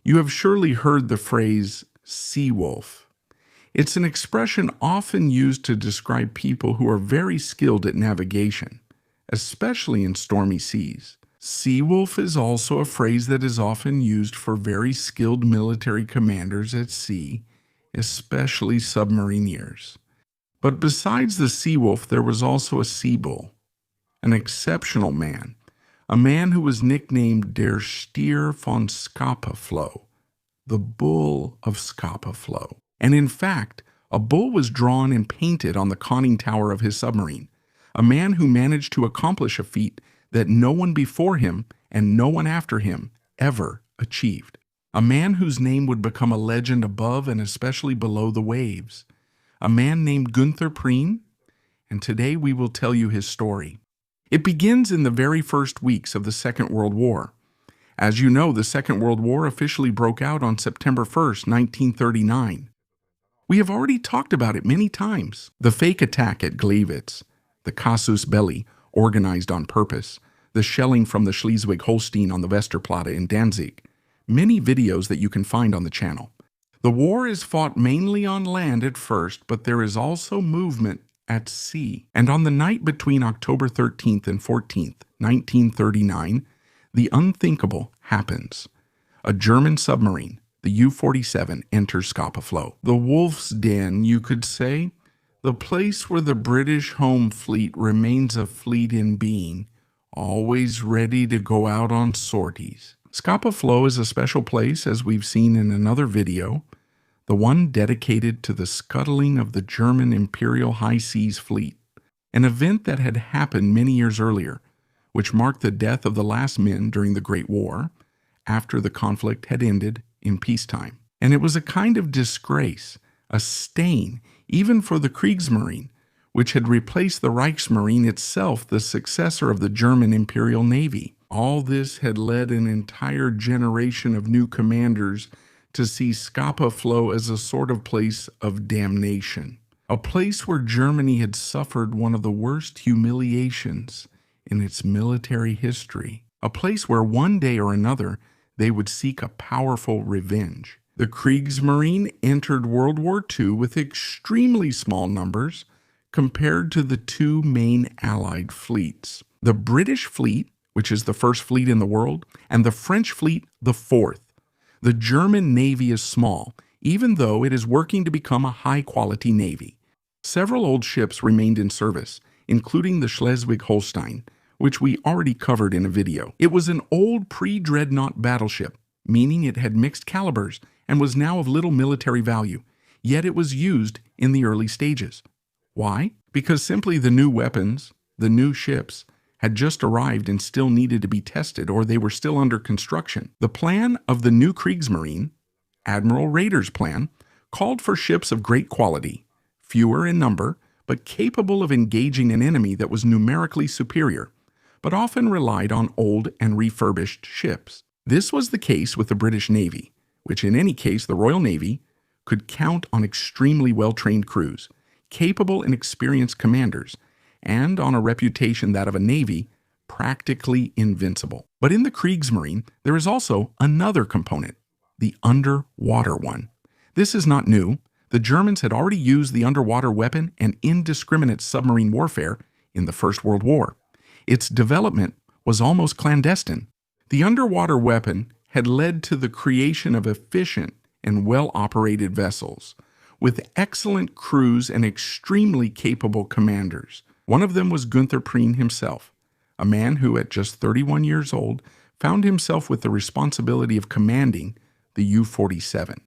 You have surely heard the phrase sea wolf. It's an expression often used to describe people who are very skilled at navigation, especially in stormy seas. Sea wolf is also a phrase that is often used for very skilled military commanders at sea, especially submarineers. But besides the sea wolf, there was also a sea bull, an exceptional man, a man who was nicknamed Der Stier von Scapa, the Bull of Scapa. And in fact, a bull was drawn and painted on the conning tower of his submarine, a man who managed to accomplish a feat that no one before him and no one after him ever achieved. A man whose name would become a legend above and especially below the waves. A man named Günther Prien, and today we will tell you his story. It begins in the very first weeks of the Second World War. As you know, the Second World War officially broke out on September 1st, 1939. We have already talked about it many times. The fake attack at Gleiwitz, the casus belli, organized on purpose, the shelling from the Schleswig-Holstein on the Westerplatte in Danzig, many videos that you can find on the channel. The war is fought mainly on land at first, but there is also movement at sea. And on the night between October 13th and 14th, 1939, the unthinkable happens. A German submarine, the U-47, enters Scapa. The Wolf's Den, you could say, the place where the British home fleet remains a fleet in being, always ready to go out on sorties. Scapa is a special place, as we've seen in another video, the one dedicated to the scuttling of the German Imperial High Seas Fleet, an event that had happened many years earlier, which marked the death of the last men during the Great War, after the conflict had ended in peacetime. And it was a kind of disgrace, a stain, even for the Kriegsmarine, which had replaced the Reichsmarine itself, the successor of the German Imperial Navy. All this had led an entire generation of new commanders to see Scapa as a sort of place of damnation, a place where Germany had suffered one of the worst humiliations in its military history, a place where one day or another they would seek a powerful revenge. The Kriegsmarine entered World War II with extremely small numbers compared to the two main Allied fleets. The British fleet, which is the first fleet in the world, and the French fleet, the fourth. The German Navy is small, even though it is working to become a high-quality navy. Several old ships remained in service, including the Schleswig-Holstein, which we already covered in a video. It was an old pre-dreadnought battleship, meaning it had mixed calibers and was now of little military value, yet it was used in the early stages. Why? Because simply the new weapons, the new ships, had just arrived and still needed to be tested, or they were still under construction. The plan of the new Kriegsmarine, Admiral Raeder's plan, called for ships of great quality, fewer in number, but capable of engaging an enemy that was numerically superior, but often relied on old and refurbished ships. This was the case with the British Navy, which in any case the Royal Navy could count on extremely well-trained crews, capable and experienced commanders, and on a reputation that of a navy practically invincible. But in the Kriegsmarine, there is also another component, the underwater one. This is not new. The Germans had already used the underwater weapon and indiscriminate submarine warfare in the First World War. Its development was almost clandestine. The underwater weapon had led to the creation of efficient and well-operated vessels, with excellent crews and extremely capable commanders. One of them was Günther Prien himself, a man who at just 31 years old found himself with the responsibility of commanding the U-47.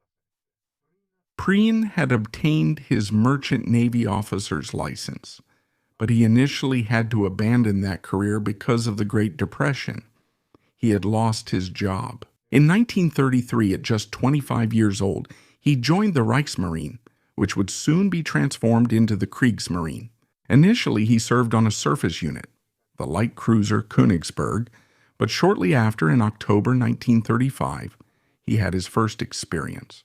Prien had obtained his merchant navy officer's license, but he initially had to abandon that career because of the Great Depression. He had lost his job. In 1933, at just 25 years old, he joined the Reichsmarine, which would soon be transformed into the Kriegsmarine. Initially, he served on a surface unit, the light cruiser Königsberg, but shortly after, in October 1935, he had his first experience.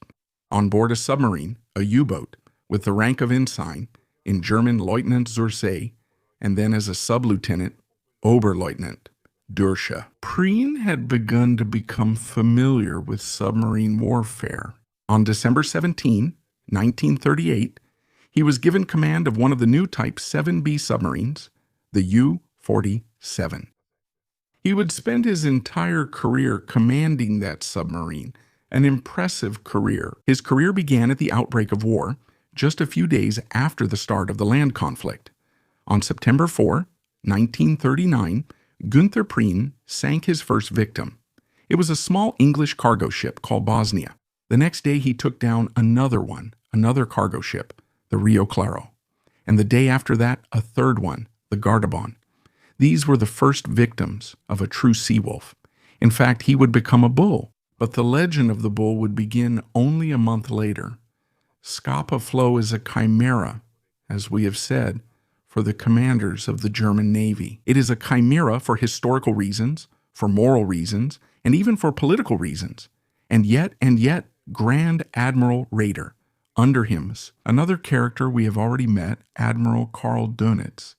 On board a submarine, a U-boat, with the rank of ensign, in German Leutnant zur See, and then as a sub-lieutenant, Oberleutnant, Dürsche. Prien had begun to become familiar with submarine warfare. On December 17, 1938, he was given command of one of the new Type 7B submarines, the U-47. He would spend his entire career commanding that submarine, an impressive career. His career began at the outbreak of war, just a few days after the start of the land conflict. On September 4, 1939, Günther Prien sank his first victim. It was a small English cargo ship called Bosnia. The next day he took down another cargo ship, the Rio Claro. And the day after that, a third one, the Gardabon. These were the first victims of a true sea wolf. In fact, he would become a bull, but the legend of the bull would begin only a month later. Scapa flow is a chimera, as we have said, for the commanders of the German Navy. It is a chimera for historical reasons, for moral reasons, and even for political reasons. And yet, Grand Admiral Raeder, under him, another character we have already met, Admiral Karl Dönitz,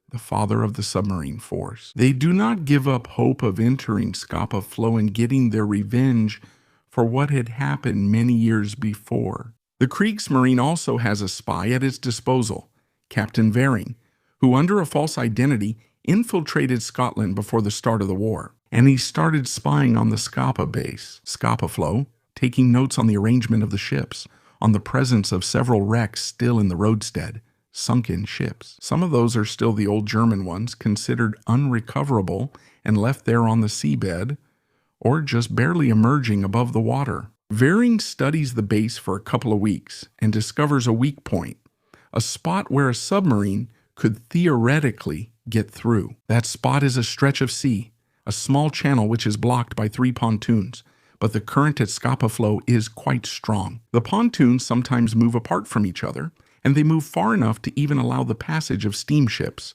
the father of the submarine force. They do not give up hope of entering Scapa flow and getting their revenge for what had happened many years before. The Kriegsmarine also has a spy at its disposal, Captain Vering, who under a false identity infiltrated Scotland before the start of the war. And he started spying on the Scapa base, Scapa flow, taking notes on the arrangement of the ships, on the presence of several wrecks still in the roadstead, sunken ships. Some of those are still the old German ones, considered unrecoverable and left there on the seabed, or just barely emerging above the water. Vering studies the base for a couple of weeks and discovers a weak point, a spot where a submarine could theoretically get through. That spot is a stretch of sea, a small channel which is blocked by 3 pontoons, but the current at Scapa flow is quite strong. The pontoons sometimes move apart from each other, and they move far enough to even allow the passage of steamships.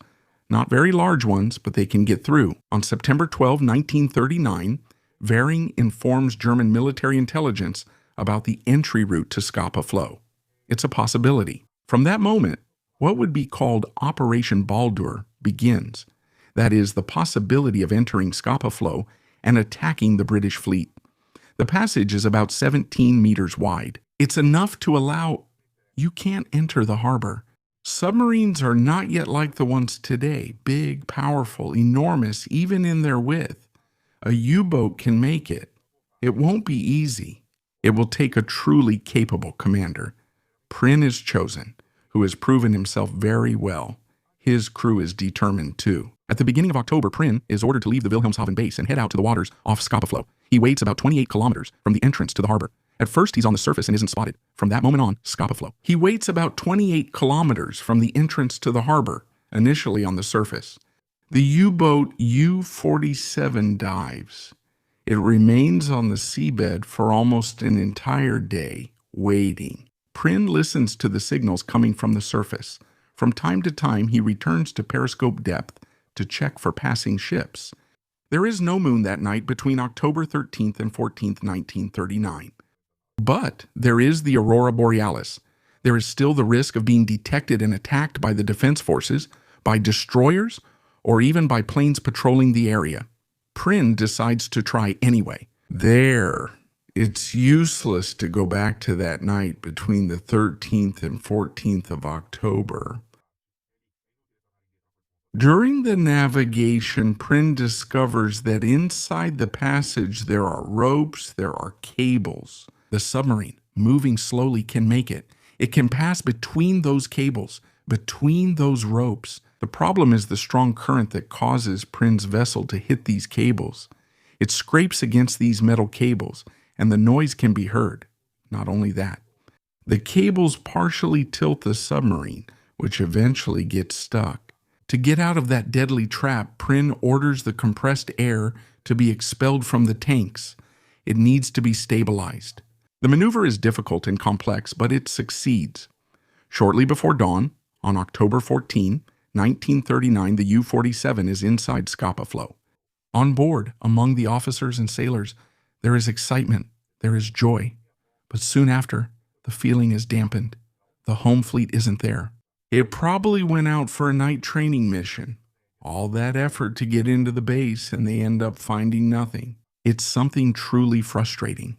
Not very large ones, but they can get through. On September 12, 1939, Vering informs German military intelligence about the entry route to Scapa flow. It's a possibility. From that moment, what would be called Operation Baldur begins. That is, the possibility of entering Scapa flow and attacking the British fleet. The passage is about 17 meters wide. It's enough to allow you can't enter the harbor. Submarines are not yet like the ones today, big, powerful, enormous, even in their width. A U-boat can make it. It won't be easy. It will take a truly capable commander. Prien is chosen, who has proven himself very well. His crew is determined too. At the beginning of October, Prien is ordered to leave the Wilhelmshaven base and head out to the waters off Scapa flow. He waits about 28 kilometers from the entrance to the harbor. At first, he's on the surface and isn't spotted. From that moment on, Scapa flow. He waits about 28 kilometers from the entrance to the harbor, initially on the surface. The U-boat U-47 dives. It remains on the seabed for almost an entire day, waiting. Prien listens to the signals coming from the surface. From time to time, he returns to periscope depth to check for passing ships. There is no moon that night between October 13th and 14th, 1939. But there is the aurora borealis. There is still the risk of being detected and attacked by the defense forces, by destroyers, or even by planes patrolling the area. Prien decides to try anyway. It's useless to go back to that night between the 13th and 14th of October. During the navigation, Prien discovers that inside the passage there are ropes, there are cables. The submarine, moving slowly, can make it. It can pass between those cables, between those ropes. The problem is the strong current that causes Prien's vessel to hit these cables. It scrapes against these metal cables, and the noise can be heard. Not only that, the cables partially tilt the submarine, which eventually gets stuck. To get out of that deadly trap, Prien orders the compressed air to be expelled from the tanks. It needs to be stabilized. The maneuver is difficult and complex, but it succeeds. Shortly before dawn, on October 14, 1939, the U-47 is inside Scapa flow. On board, among the officers and sailors, there is excitement, there is joy. But soon after, the feeling is dampened. The home fleet isn't there. It probably went out for a night training mission. All that effort to get into the base and they end up finding nothing. It's something truly frustrating.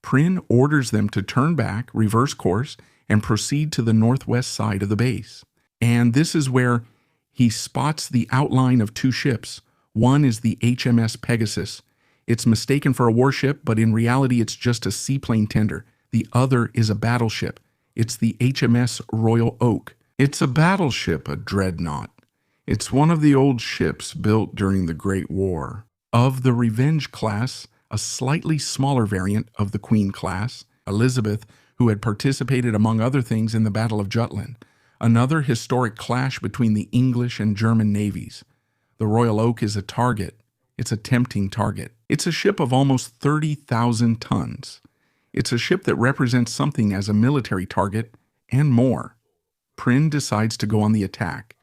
Prien orders them to turn back, reverse course, and proceed to the northwest side of the base. And this is where he spots the outline of two ships. One is the HMS Pegasus. It's mistaken for a warship, but in reality it's just a seaplane tender. The other is a battleship. It's the HMS Royal Oak. It's a battleship, a dreadnought. It's one of the old ships built during the Great War. Of the Revenge class, a slightly smaller variant of the Queen class, Elizabeth, who had participated among other things in the Battle of Jutland, another historic clash between the English and German navies. The Royal Oak is a target. It's a tempting target. It's a ship of almost 30,000 tons. It's a ship that represents something as a military target and more. Prien decides to go on the attack.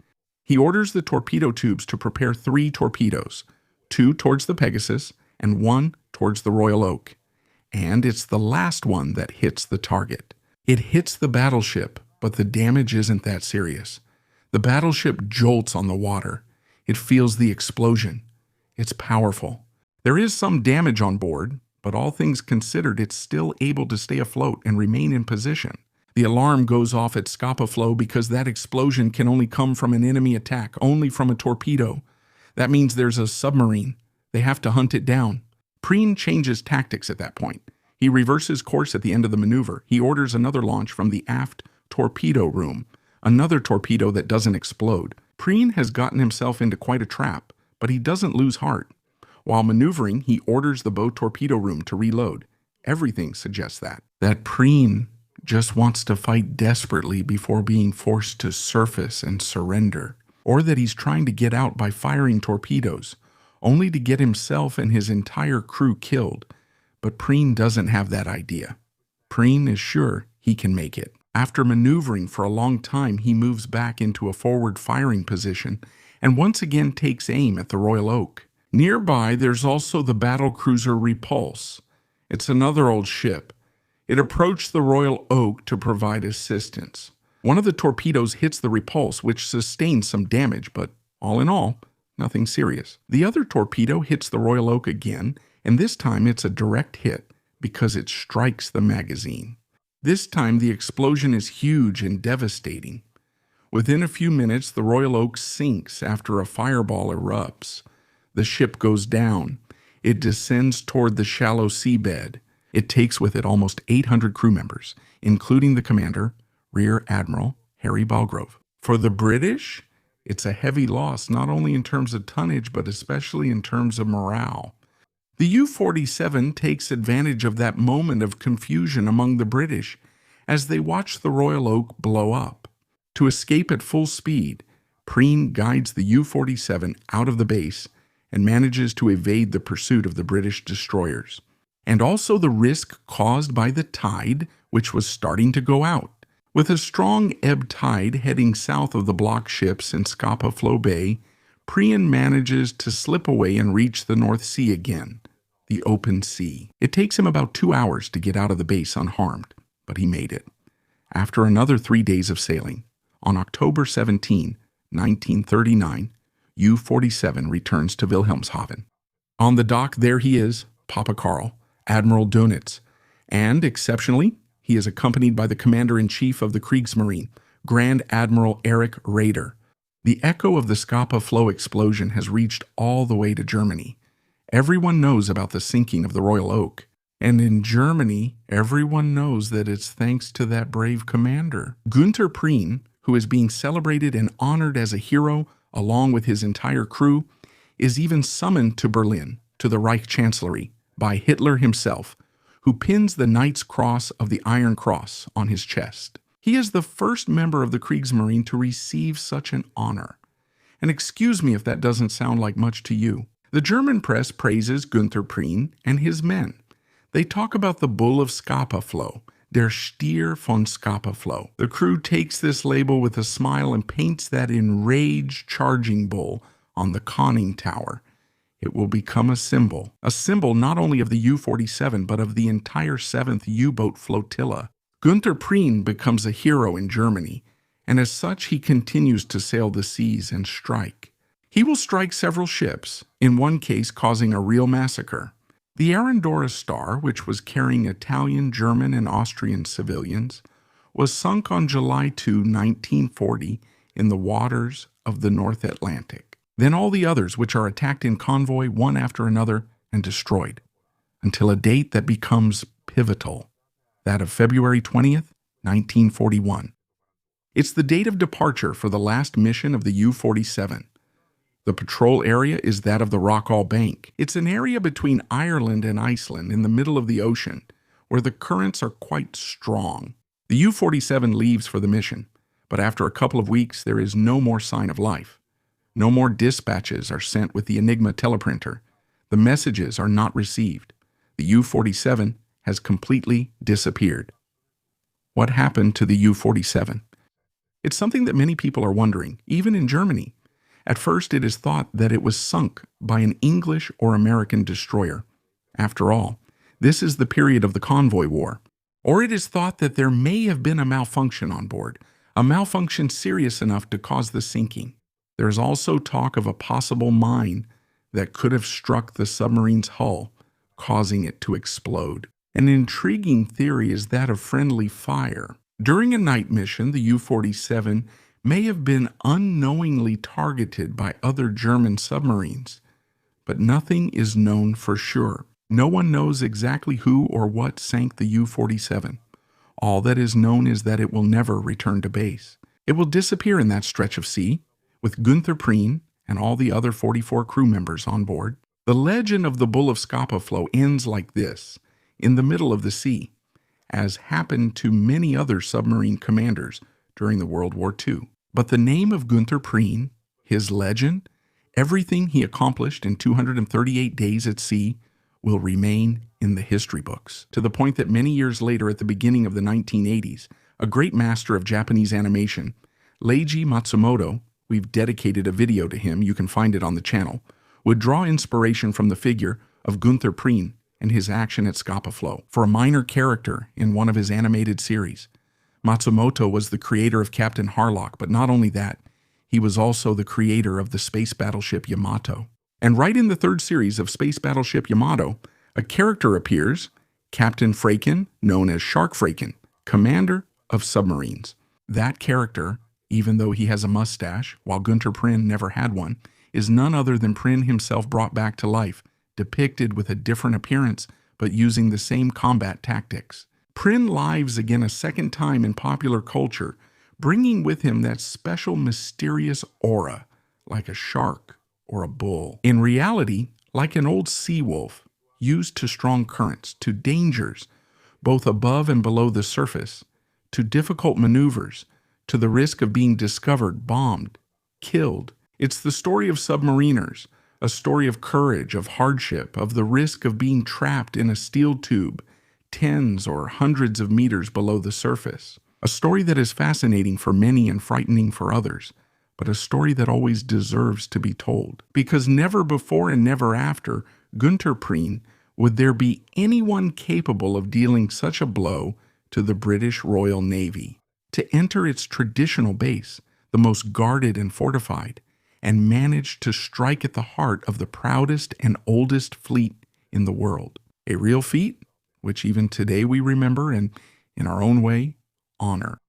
He orders the torpedo tubes to prepare 3 torpedoes, 2 towards the Pegasus and 1 towards the Royal Oak. And it's the last one that hits the target. It hits the battleship, but the damage isn't that serious. The battleship jolts on the water. It feels the explosion. It's powerful. There is some damage on board, but all things considered, it's still able to stay afloat and remain in position. The alarm goes off at Scapa flow because that explosion can only come from an enemy attack, only from a torpedo. That means there's a submarine. They have to hunt it down. Prien changes tactics at that point. He reverses course at the end of the maneuver. He orders another launch from the aft torpedo room, another torpedo that doesn't explode. Prien has gotten himself into quite a trap, but he doesn't lose heart. While maneuvering, he orders the bow torpedo room to reload. Everything suggests that Prien just wants to fight desperately before being forced to surface and surrender, or that he's trying to get out by firing torpedoes, only to get himself and his entire crew killed. But Prien doesn't have that idea. Prien is sure he can make it. After maneuvering for a long time, he moves back into a forward firing position and once again takes aim at the Royal Oak. Nearby, there's also the battlecruiser Repulse. It's another old ship. It approached the Royal Oak to provide assistance. One of the torpedoes hits the Repulse, which sustains some damage, but all in all, nothing serious. The other torpedo hits the Royal Oak again, and this time it's a direct hit because it strikes the magazine. This time the explosion is huge and devastating. Within a few minutes, the Royal Oak sinks after a fireball erupts. The ship goes down. It descends toward the shallow seabed. It takes with it almost 800 crew members, including the commander, Rear Admiral Harry Balgrove. For the British, it's a heavy loss, not only in terms of tonnage, but especially in terms of morale. The U-47 takes advantage of that moment of confusion among the British as they watch the Royal Oak blow up. To escape at full speed, Prien guides the U-47 out of the base and manages to evade the pursuit of the British destroyers, and also the risk caused by the tide, which was starting to go out. With a strong ebb tide heading south of the block ships in Scapa Flow Bay, Prien manages to slip away and reach the North Sea again, the open sea. It takes him about 2 hours to get out of the base unharmed, but he made it. After another 3 days of sailing, on October 17, 1939, U-47 returns to Wilhelmshaven. On the dock there he is, Papa Karl, Admiral Dönitz, and, exceptionally, he is accompanied by the Commander-in-Chief of the Kriegsmarine, Grand Admiral Erich Raeder. The echo of the Scapa Flow explosion has reached all the way to Germany. Everyone knows about the sinking of the Royal Oak, and in Germany, everyone knows that it's thanks to that brave commander. Günther Prien, who is being celebrated and honored as a hero along with his entire crew, is even summoned to Berlin, to the Reich Chancellery, by Hitler himself, who pins the Knight's Cross of the Iron Cross on his chest. He is the first member of the Kriegsmarine to receive such an honor. And excuse me if that doesn't sound like much to you. The German press praises Günther Prien and his men. They talk about the bull of Scapa Flow, der Stier von Scapa Flow. The crew takes this label with a smile and paints that enraged charging bull on the conning tower. It will become a symbol not only of the U-47, but of the entire 7th U-boat flotilla. Günther Prien becomes a hero in Germany, and as such he continues to sail the seas and strike. He will strike several ships, in one case causing a real massacre. The Arandora Star, which was carrying Italian, German, and Austrian civilians, was sunk on July 2, 1940, in the waters of the North Atlantic. Then all the others, which are attacked in convoy one after another and destroyed, until a date that becomes pivotal, that of February 20th, 1941. It's the date of departure for the last mission of the U-47. The patrol area is that of the Rockall Bank. It's an area between Ireland and Iceland in the middle of the ocean, where the currents are quite strong. The U-47 leaves for the mission, but after a couple of weeks there is no more sign of life. No more dispatches are sent with the Enigma teleprinter. The messages are not received. The U-47 has completely disappeared. What happened to the U-47? It's something that many people are wondering, even in Germany. At first, it is thought that it was sunk by an English or American destroyer. After all, this is the period of the convoy war. Or it is thought that there may have been a malfunction on board, a malfunction serious enough to cause the sinking. There is also talk of a possible mine that could have struck the submarine's hull, causing it to explode. An intriguing theory is that of friendly fire. During a night mission, the U-47 may have been unknowingly targeted by other German submarines, but nothing is known for sure. No one knows exactly who or what sank the U-47. All that is known is that it will never return to base. It will disappear in that stretch of sea, with Günther Prien and all the other 44 crew members on board. The legend of the Bull of Scapa flow ends like this, in the middle of the sea, as happened to many other submarine commanders during the World War II. But the name of Günther Prien, his legend, everything he accomplished in 238 days at sea, will remain in the history books, to the point that many years later, at the beginning of the 1980s, a great master of Japanese animation, Leiji Matsumoto, we've dedicated a video to him, you can find it on the channel, would draw inspiration from the figure of Günther Prien and his action at Scapa Flow for a minor character in one of his animated series. Matsumoto was the creator of Captain Harlock, but not only that, he was also the creator of the space battleship Yamato. And right in the third series of Space Battleship Yamato, a character appears, Captain Freykin, known as Shark Freykin, commander of submarines. That character, even though he has a mustache, while Günther Prien never had one, is none other than Prien himself brought back to life, depicted with a different appearance, but using the same combat tactics. Prien lives again a second time in popular culture, bringing with him that special mysterious aura, like a shark or a bull. In reality, like an old sea wolf, used to strong currents, to dangers, both above and below the surface, to difficult maneuvers, to the risk of being discovered, bombed, killed. It's the story of submariners, a story of courage, of hardship, of the risk of being trapped in a steel tube, tens or hundreds of meters below the surface. A story that is fascinating for many and frightening for others, but a story that always deserves to be told. Because never before and never after Günther Prien would there be anyone capable of dealing such a blow to the British Royal Navy, to enter its traditional base, the most guarded and fortified, and manage to strike at the heart of the proudest and oldest fleet in the world. A real feat, which even today we remember and, in our own way, honor.